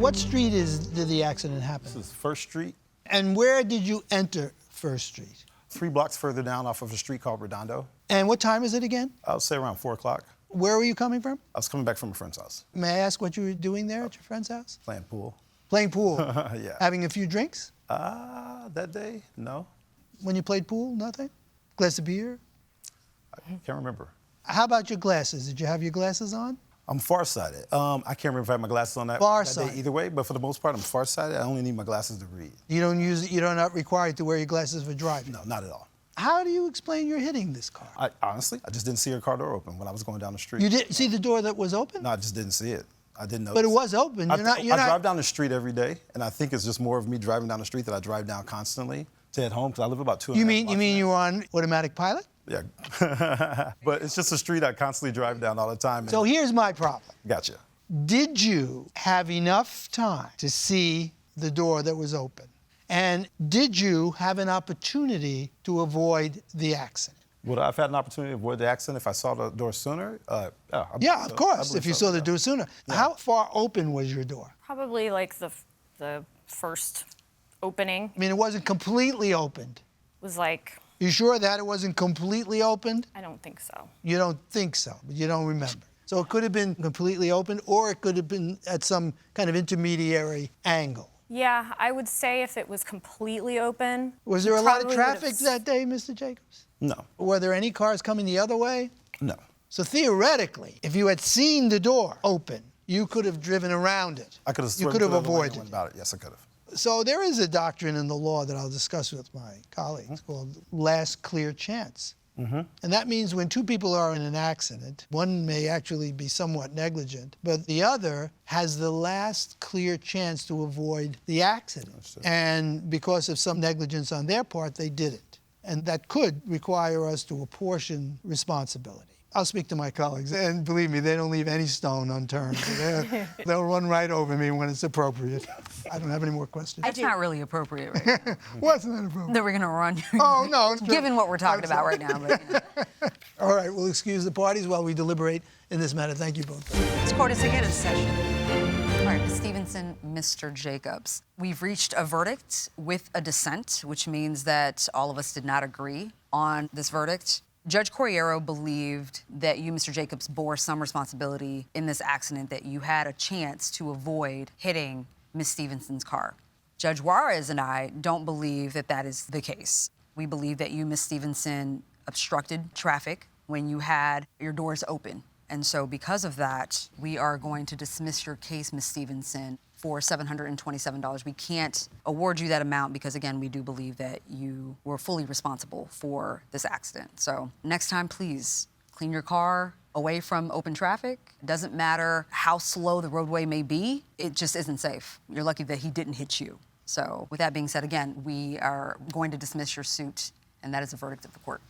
What street did the accident happen? This is First Street. And where did you enter First Street? 3 blocks further down off of a street called Redondo. And what time is it again? I would say around 4 o'clock. Where were you coming from? I was coming back from a friend's house. May I ask what you were doing there at your friend's house? Playing pool. Playing pool? Yeah. Having a few drinks? That day, no. When you played pool, nothing? Glass of beer? I can't remember. How about your glasses? Did you have your glasses on? I'm farsighted. I can't remember if I had my glasses on that day Farsighted. either way, but for the most part, I'm farsighted. I only need my glasses to read. You're not required to wear your glasses for driving? No, not at all. How do you explain your hitting this car? Honestly, I just didn't see her car door open when I was going down the street. You didn't see the door that was open? No, I just didn't see it. I didn't notice. But it was open. I drive down the street every day, and I think it's just more of me driving down the street that I drive down constantly to head home, because I live about 2.5 blocks. You mean you were on automatic pilot? Yeah. But it's just a street I constantly drive down all the time. So here's my problem. Gotcha. Did you have enough time to see the door that was open? And did you have an opportunity to avoid the accident? Would I have had an opportunity to avoid the accident if I saw the door sooner? Yeah, of course, if you saw the door sooner. Yeah. How far open was your door? Probably like the first opening. I mean, it wasn't completely opened. Was like, You sure that it wasn't completely opened? I don't think so. You don't think so, but you don't remember. So it could have been completely open, or it could have been at some kind of intermediary angle. Yeah, I would say if it was completely open. Was there a lot of traffic that day, Mr. Jacobs? No. Were there any cars coming the other way? No. So theoretically, if you had seen the door open, you could have driven around it. I could have. You could have avoided it. About it. Yes, I could have. So there is a doctrine in the law that I'll discuss with my colleagues called last clear chance. And that means when two people are in an accident, one may actually be somewhat negligent, but the other has the last clear chance to avoid the accident. And because of some negligence on their part, they did it. And that could require us to apportion responsibility. I'll speak to my colleagues, and believe me, they don't leave any stone unturned. They'll run right over me when it's appropriate. I don't have any more questions. It's not really appropriate right now. Wasn't that appropriate? That we're going to run you. Oh, no. Given what we're talking about right now. But, you know. All right, we'll excuse the parties while we deliberate in this matter. Thank you both. This court is again in session. All right, Ms. Stevenson, Mr. Jacobs. We've reached a verdict with a dissent, which means that all of us did not agree on this verdict. Judge Corriero believed that you, Mr. Jacobs, bore some responsibility in this accident, that you had a chance to avoid hitting Ms. Stevenson's car. Judge Juarez and I don't believe that that is the case. We believe that you, Ms. Stevenson, obstructed traffic when you had your doors open. And so because of that, we are going to dismiss your case, Ms. Stevenson, for $727. We can't award you that amount because, again, we do believe that you were fully responsible for this accident. So next time, please clean your car away from open traffic. It doesn't matter how slow the roadway may be. It just isn't safe. You're lucky that he didn't hit you. So with that being said, again, we are going to dismiss your suit, and that is the verdict of the court.